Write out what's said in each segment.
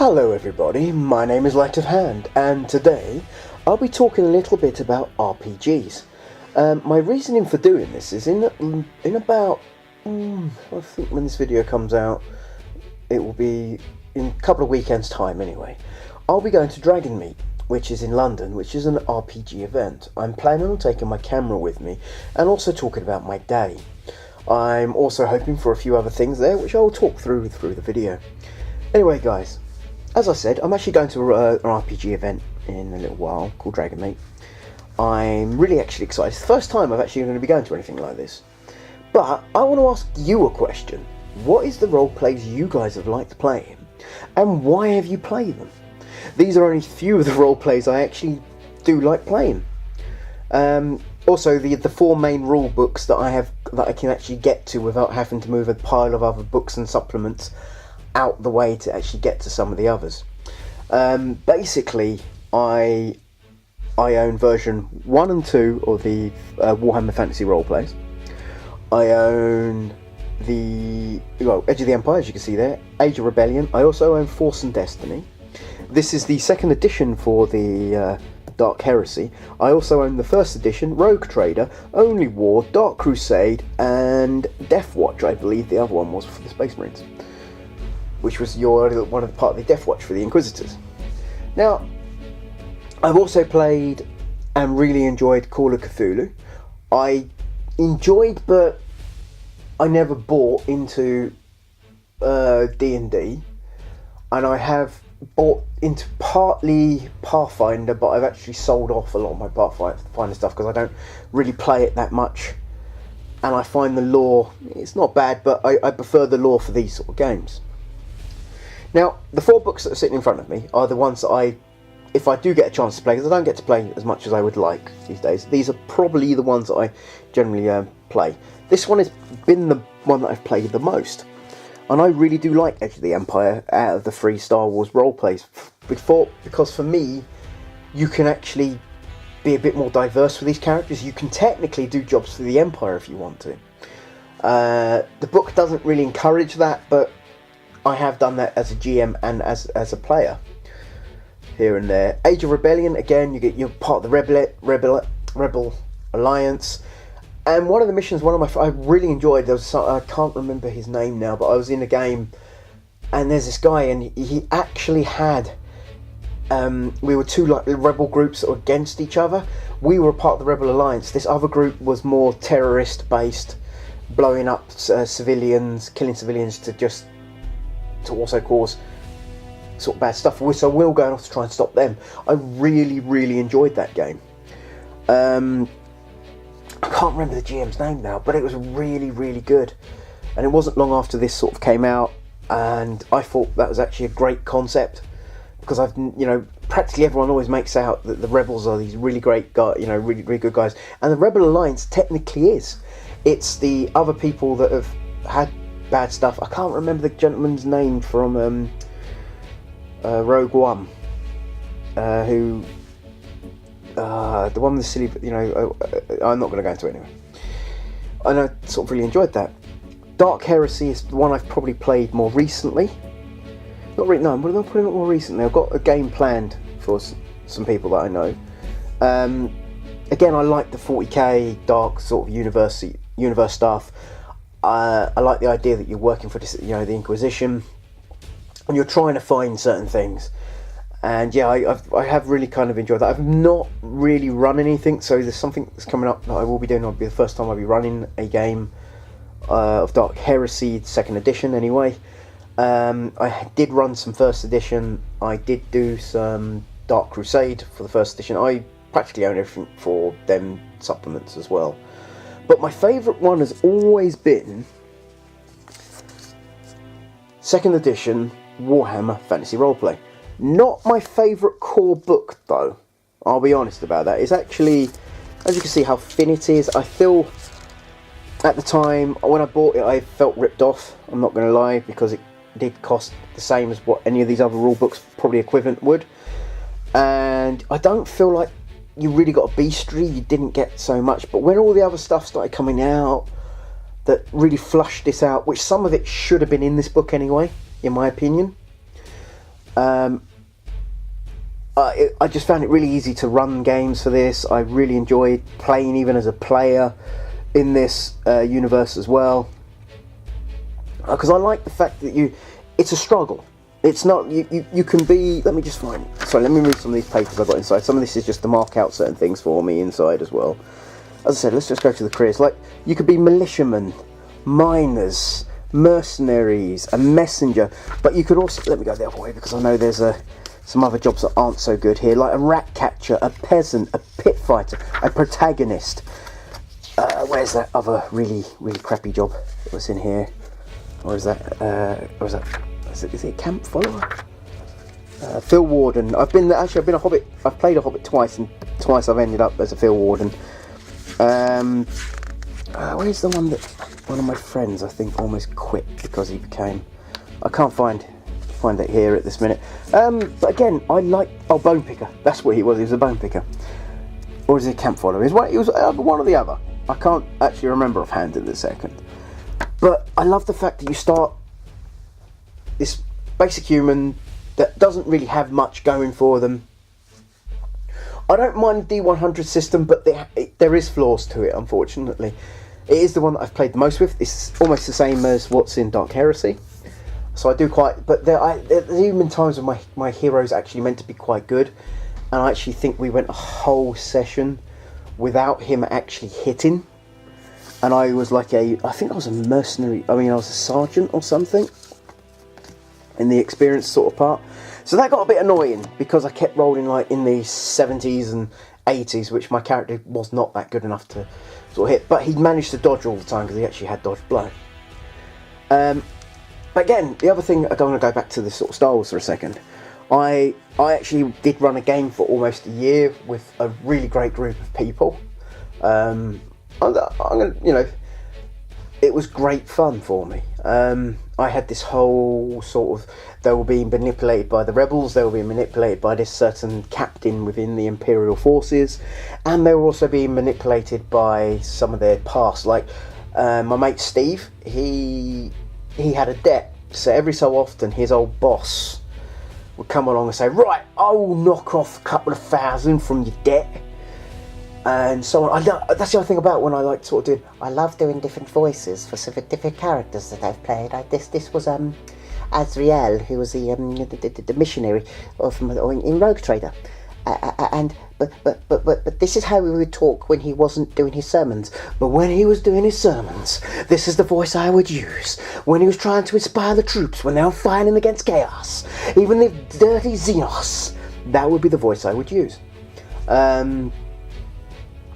Hello everybody, my name is Light of Hand, and today I'll be talking a little bit about RPGs. My reasoning for doing this is in about, I think when this video comes out, it will be in a couple of weekends time anyway. I'll be going to dragonmeet, which is in London, which is an RPG event. I'm planning on taking my camera with me and also talking about my day. I'm also hoping for a few other things there, which I'll talk through the video. Anyway guys, as I said, I'm actually going to an RPG event in a little while called dragonmeet. I'm really actually excited. It's the first time I've actually going to be going to anything like this. But I want to ask you a question. What is the role plays you guys have liked playing? And why have you played them? These are only a few of the role plays I actually do like playing. Also, the four main rule books that I can actually get to without having to move a pile of other books and supplements out the way to actually get to some of the others. Basically, I own version 1 and 2 of the Warhammer Fantasy roleplays. I own the Edge of the Empire, as you can see there, Age of Rebellion. I also own Force and Destiny. This is the second edition for the Dark Heresy. I also own the first edition, Rogue Trader, Only War, Dark Crusade, and Death Watch. I believe the other one was for the Space Marines, which was one of the part of the Death Watch for the Inquisitors. Now, I've also played and really enjoyed Call of Cthulhu. I enjoyed, but I never bought into D&D, and I have bought into partly Pathfinder, but I've actually sold off a lot of my Pathfinder stuff because I don't really play it that much, and I find the lore, it's not bad, but I prefer the lore for these sort of games. Now, the 4 books that are sitting in front of me are the ones that if I do get a chance to play, because I don't get to play as much as I would like these days, these are probably the ones that I generally play. This one has been the one that I've played the most, and I really do like Edge of the Empire out of the 3 Star Wars roleplays, because for me, you can actually be a bit more diverse with these characters. You can technically do jobs for the Empire if you want to. The book doesn't really encourage that, but I have done that as a GM and as a player here and there. Age of Rebellion, again, you're part of the Rebel Alliance, and one of the missions, I really enjoyed. I can't remember his name now, but I was in a game, and there's this guy, and he actually had. We were two rebel groups that were against each other. We were part of the Rebel Alliance. This other group was more terrorist based, blowing up civilians, killing civilians to also cause sort of bad stuff. So we were going off to try and stop them. I really, really enjoyed that game. I can't remember the GM's name now, but it was really, really good. And it wasn't long after this sort of came out, and I thought that was actually a great concept, because practically everyone always makes out that the rebels are these really great guys, really, really good guys, and the Rebel Alliance technically is. It's the other people that have had bad stuff. I can't remember the gentleman's name from Rogue One, who the one with the silly, I'm not going to go into it anyway. And I sort of really enjoyed that. Dark Heresy is the one I've probably played more recently. Probably not more recently. I've got a game planned for some people that I know. Again, I like the 40k dark sort of universe stuff. I like the idea that you're working for this, the Inquisition, and you're trying to find certain things. And yeah, I have really kind of enjoyed that. I've not really run anything, so there's something that's coming up that I will be doing. It'll be the first time I'll be running a game of Dark Heresy, 2nd edition anyway. I did run some 1st edition. I did do some Dark Crusade for the 1st edition. I practically own everything for them supplements as well. But my favourite one has always been 2nd edition Warhammer Fantasy Roleplay. Not my favourite core book though, I'll be honest about that. It's actually, as you can see how thin it is, I feel, at the time, when I bought it, I felt ripped off, I'm not going to lie, because it did cost the same as what any of these other rule books probably equivalent would. And I don't feel like you really got a bestiary, you didn't get so much. But when all the other stuff started coming out that really flushed this out, which some of it should have been in this book anyway, in my opinion, I just found it really easy to run games for this. I really enjoyed playing even as a player in this universe as well, because I like the fact that it's a struggle. It's not, you can be, let me just find, sorry, let me read some of these papers I've got inside. Some of this is just to mark out certain things for me inside as well. As I said, let's just go to the careers. Like, you could be militiamen, miners, mercenaries, a messenger, but you could also, let me go the other way because I know there's some other jobs that aren't so good here, like a rat catcher, a peasant, a pit fighter, a protagonist. Where's that other really crappy job that was in here? Or is that, is it a camp follower? Field warden. I've been a hobbit. I've played a hobbit twice, and twice I've ended up as a field warden. Where's the one that one of my friends I think almost quit because he became? I can't find it here at this minute. But again, I like bone picker. That's what he was. He was a bone picker, or is he a camp follower? He was one or the other. I can't actually remember offhand at the second. But I love the fact that you start this basic human that doesn't really have much going for them. I don't mind the D100 system, but there is flaws to it, unfortunately. It is the one that I've played the most with. It's almost the same as what's in Dark Heresy. So I do quite... But there's even been times when my hero's actually meant to be quite good. And I actually think we went a whole session without him actually hitting. And I was like I think I was a mercenary. I was a sergeant or something in the experience sort of part. So that got a bit annoying because I kept rolling like in the 70s and 80s, which my character was not that good enough to sort of hit. But he managed to dodge all the time because he actually had dodge blow. But again, the other thing, I don't want to go back to the sort of Star Wars for a second. I actually did run a game for almost a year with a really great group of people. It was great fun for me. I had this whole sort of, they were being manipulated by the rebels, they were being manipulated by this certain captain within the Imperial forces, and they were also being manipulated by some of their past. Like my mate Steve, he had a debt, so every so often his old boss would come along and say, right, I'll knock off a couple of thousand from your debt. And so on. That's the other thing about when I I love doing different voices for different characters that I've played. This was Azriel, who was the missionary in Rogue Trader, but this is how he would talk when he wasn't doing his sermons. But when he was doing his sermons, this is the voice I would use when he was trying to inspire the troops when they were fighting against chaos, even the dirty Xenos. That would be the voice I would use.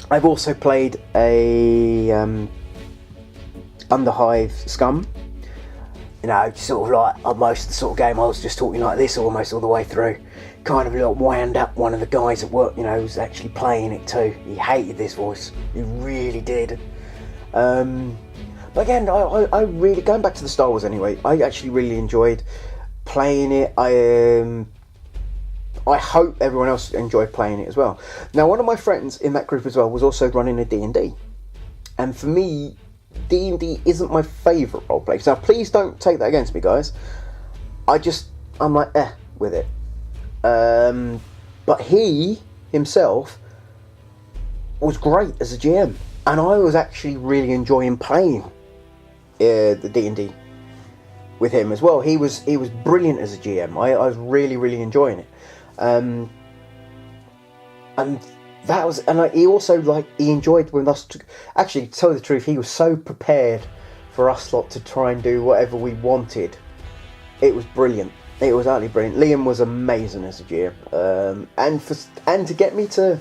I've also played a Underhive Scum. Sort of like almost the sort of game I was just talking like this almost all the way through. Kind of wound up one of the guys at work, who's actually playing it too. He hated this voice. He really did. But again, I really, going back to the Star Wars anyway, I actually really enjoyed playing it. I hope everyone else enjoyed playing it as well. Now, one of my friends in that group as well was also running a D&D. And for me, D&D isn't my favourite roleplay. So please don't take that against me, guys. I'm like, with it. But he, himself, was great as a GM. And I was actually really enjoying playing the D&D with him as well. He was brilliant as a GM. I was really, really enjoying it. And that was, and he also he enjoyed when us. Actually, to tell you the truth, he was so prepared for us lot to try and do whatever we wanted. It was brilliant. It was utterly brilliant. Liam was amazing as a GM, and to get me to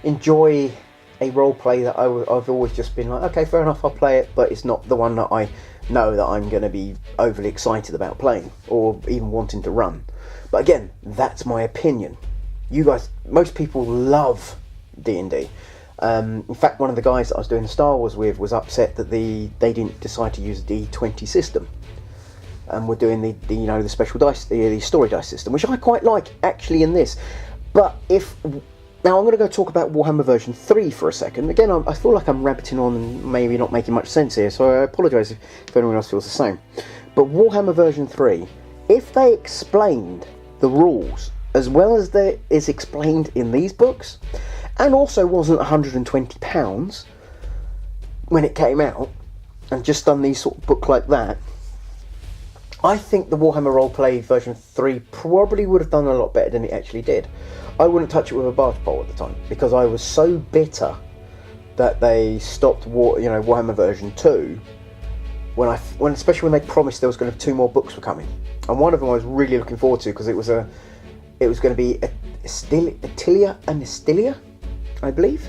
enjoy a role play that I've always just been like, okay, fair enough, I'll play it, but it's not the one that I know that I'm going to be overly excited about playing or even wanting to run. But again, that's my opinion. You guys, most people love D&D. In fact, one of the guys that I was doing the Star Wars with was upset that they didn't decide to use the D20 system, and we're doing the special dice, the story dice system, which I quite like actually in this. But now I'm going to go talk about Warhammer version 3 for a second. Again, I feel like I'm rabbiting on and maybe not making much sense here, so I apologise if anyone else feels the same. But Warhammer version 3, if they explained the rules as well as there is explained in these books, and also wasn't £120 when it came out, and just done these sort of book like that, I think the Warhammer Roleplay version 3 probably would have done a lot better than it actually did. I wouldn't touch it with a barge pole at the time, because I was so bitter that they stopped Warhammer version 2, especially when they promised there was going to be 2 more books were coming. And one of them I was really looking forward to, because it was going to be Attilia and Estilia, I believe.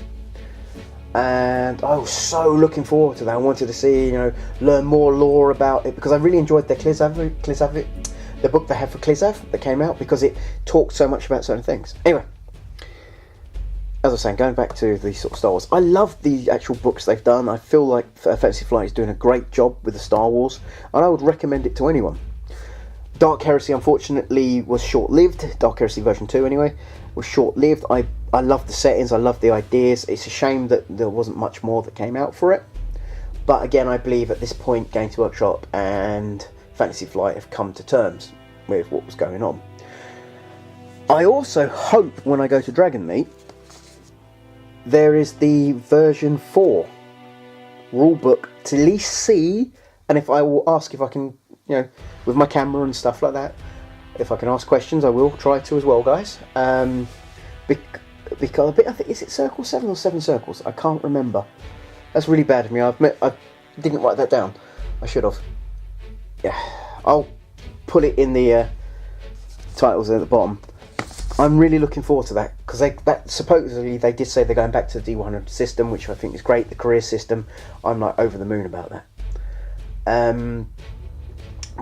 And I was so looking forward to that. I wanted to see, learn more lore about it, because I really enjoyed their the book they had for Klizav that came out, because it talked so much about certain things. Anyway, as I was saying, going back to the sort of Star Wars, I love the actual books they've done. I feel like Fantasy Flight is doing a great job with the Star Wars, and I would recommend it to anyone. Dark Heresy, unfortunately, was short-lived. Dark Heresy version 2, anyway, was short-lived. I love the settings, I love the ideas. It's a shame that there wasn't much more that came out for it. But again, I believe at this point, Games Workshop and Fantasy Flight have come to terms with what was going on. I also hope when I go to Dragonmeet, there is the version 4 rulebook to at least see, and if I will ask if I can, with my camera and stuff like that, if I can ask questions, I will try to as well, guys. Because I think, is it Circle 7 or 7 Circles? I can't remember. That's really bad of me. I didn't write that down. I should have. Yeah, I'll put it in the titles at the bottom. I'm really looking forward to that, because supposedly they did say they're going back to the D100 system, which I think is great, the career system. I'm like over the moon about that.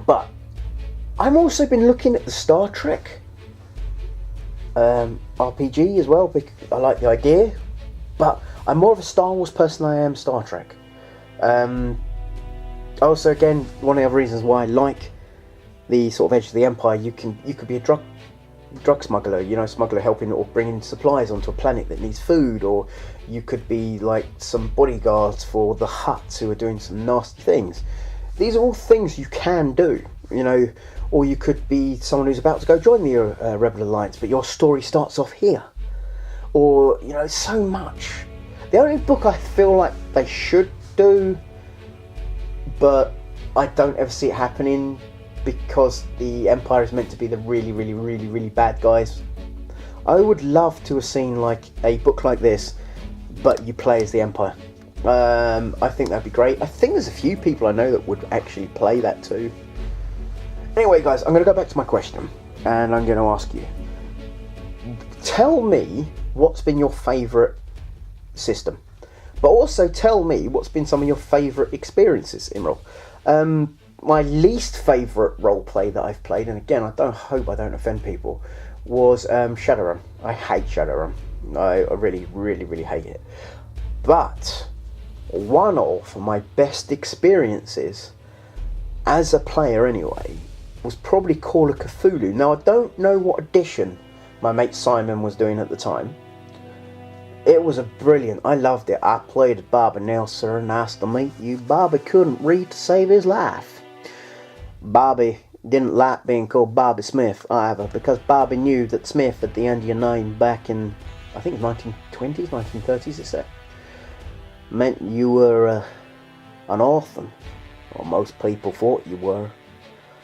But I've also been looking at the Star Trek RPG as well, because I like the idea, but I'm more of a Star Wars person than I am Star Trek. Also, again, one of the other reasons why I like the sort of Edge of the Empire, you could be a drug smuggler, smuggler helping or bringing supplies onto a planet that needs food, or you could be like some bodyguards for the Hutts who are doing some nasty things. These are all things you can do, or you could be someone who's about to go join the Rebel Alliance, but your story starts off here, or so much. The only book I feel like they should do, but I don't ever see it happening, because the Empire is meant to be the really, really, really, really bad guys. I would love to have seen like a book like this, but you play as the Empire. I think that'd be great. I think there's a few people I know that would actually play that too. Anyway, guys, I'm going to go back to my question, and I'm going to ask you. Tell me what's been your favourite system, but also tell me what's been some of your favourite experiences in role. My least favourite roleplay that I've played, and again, I hope I don't offend people, was Shadowrun. I hate Shadowrun. I really, really, really hate it. But one of my best experiences, as a player anyway, was probably Call of Cthulhu. Now, I don't know what edition my mate Simon was doing at the time. It was brilliant. I loved it. I played Bobby now, sir. Nice to meet you. Bobby couldn't read to save his life. Bobby didn't like being called Bobby Smith either, because Bobby knew that Smith at the end of your name back in, I think, 1920s, 1930s, it said, meant you were an orphan, or most people thought you were.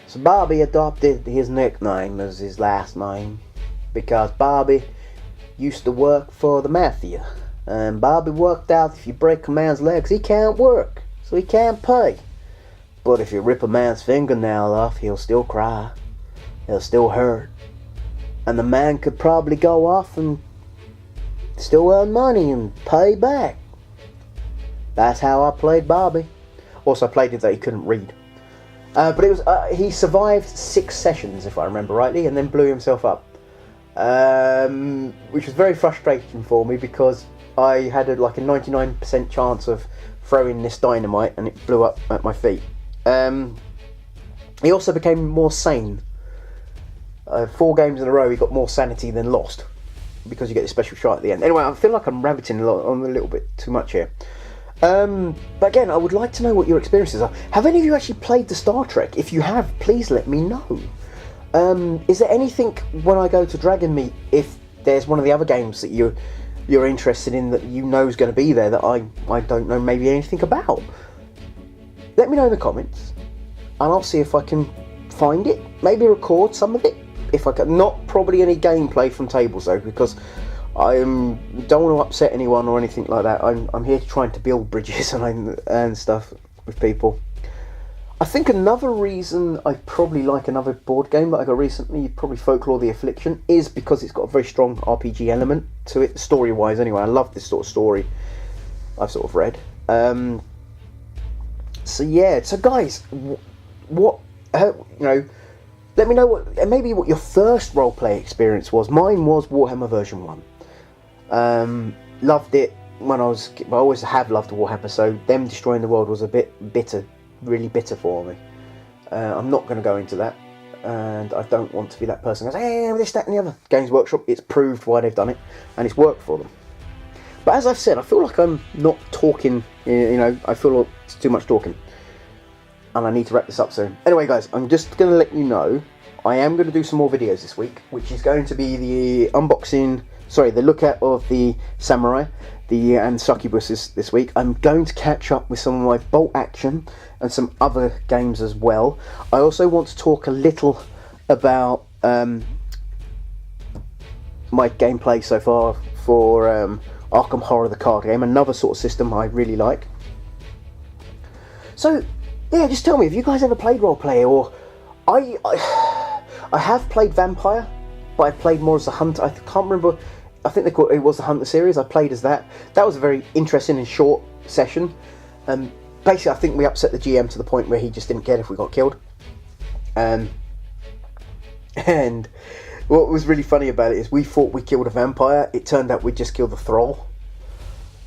So Bobby adopted his nickname as his last name, because Bobby used to work for the mafia, and Bobby worked out if you break a man's legs, he can't work, so he can't pay. But if you rip a man's fingernail off, he'll still cry, he'll still hurt, and the man could probably go off and still earn money and pay back. That's how I played Bobby. Also, I played it that he couldn't read. But it was he survived 6 sessions, if I remember rightly, and then blew himself up. Which was very frustrating for me, because I had like a 99% chance of throwing this dynamite, and it blew up at my feet. He also became more sane. 4 games in a row, he got more sanity than lost, because you get this special shot at the end. Anyway, I feel like I'm rabbiting on a little bit too much here. But again, I would like to know what your experiences are. Have any of you actually played the Star Trek? If you have, please let me know. Is there anything when I go to dragonmeet, if there's one of the other games that you're interested in that you know is going to be there that I don't know maybe anything about? Let me know in the comments, and I'll see if I can find it. Maybe record some of it if I can. Not probably any gameplay from tables though, because I don't want to upset anyone or anything like that. I'm here trying to build bridges and stuff with people. I think another reason I probably like another board game that I got recently, probably Folklore the Affliction, is because it's got a very strong RPG element to it, story-wise anyway. I love this sort of story I've sort of read. So yeah, so guys, what, let me know what your first roleplay experience was. Mine was Warhammer version 1. Loved it when I always have loved Warhammer, so them destroying the world was a bit bitter. Really bitter for me. I'm not going to go into that, and I don't want to be that person who goes, hey, this, that and the other. Games Workshop, it's proved why they've done it, and it's worked for them. But as I've said, I feel like I'm not talking, I feel like it's too much talking, and I need to wrap this up soon. Anyway guys, I'm just going to let you know, I am going to do some more videos this week, which is going to be the the look at of the Samurai, and succubuses this week. I'm going to catch up with some of my bolt action and some other games as well. I also want to talk a little about my gameplay so far for Arkham Horror the card game, another sort of system I really like. So yeah, just tell me, have you guys ever played roleplay? Or I have played Vampire, but I played more as a hunter. I can't remember. I think it was the Hunter series. I played as that. That was a very interesting and short session. Basically, I think we upset the GM to the point where he just didn't care if we got killed. And what was really funny about it is we thought we killed a vampire. It turned out we just killed the thrall.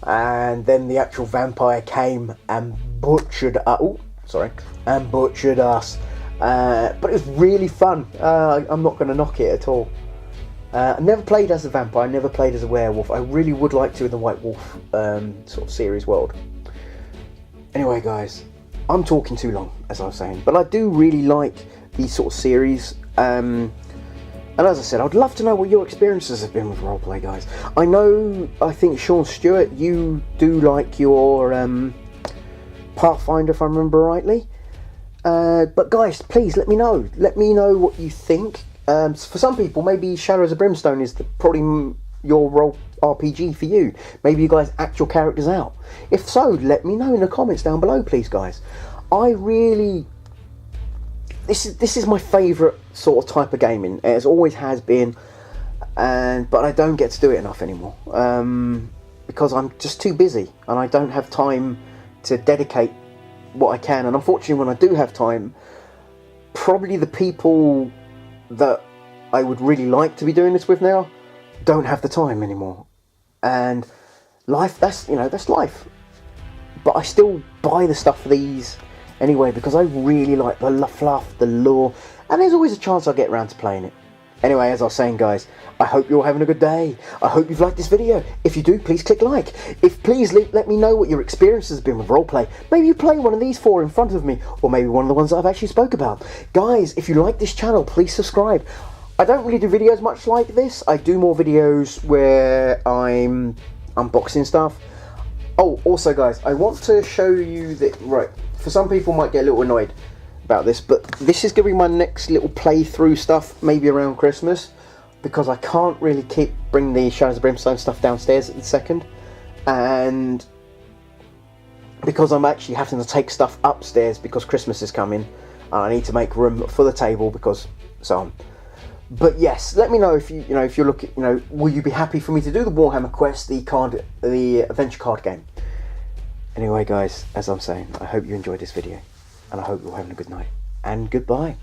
And then the actual vampire came and butchered us. But it was really fun. I'm not going to knock it at all. I never played as a vampire, never played as a werewolf. I really would like to in the White Wolf sort of series world. Anyway guys, I'm talking too long, as I was saying, but I do really like these sort of series. And as I said, I'd love to know what your experiences have been with roleplay, guys. I think Sean Stewart, you do like your Pathfinder, if I remember rightly. But guys, please let me know. Let me know what you think. For some people, maybe Shadows of Brimstone is probably your role RPG for you. Maybe you guys act your characters out. If so, let me know in the comments down below, please, guys. This is my favourite sort of type of gaming. It always has been, but I don't get to do it enough anymore because I'm just too busy and I don't have time to dedicate what I can. And unfortunately, when I do have time, probably the people that I would really like to be doing this with now don't have the time anymore. And life, that's life. But I still buy the stuff for these anyway because I really like the fluff, the lore, and there's always a chance I'll get around to playing it. Anyway, as I was saying, guys, I hope you're all having a good day. I hope you've liked this video. If you do, please click like. Please let me know what your experience has been with roleplay. Maybe you play one of these four in front of me, or maybe one of the ones that I've actually spoke about. Guys, if you like this channel, please subscribe. I don't really do videos much like this. I do more videos where I'm unboxing stuff. Oh, also, guys, I want to show you that, right, for some people might get a little annoyed about this, but this is going to be my next little playthrough stuff, maybe around Christmas, because I can't really bring the Shadows of Brimstone stuff downstairs at the second, and because I'm actually having to take stuff upstairs because Christmas is coming and I need to make room for the table because so on. But yes, let me know if you're looking, will you be happy for me to do the Warhammer Quest, the adventure card game? Anyway, guys, as I'm saying, I hope you enjoyed this video. And I hope you're having a good night. And goodbye.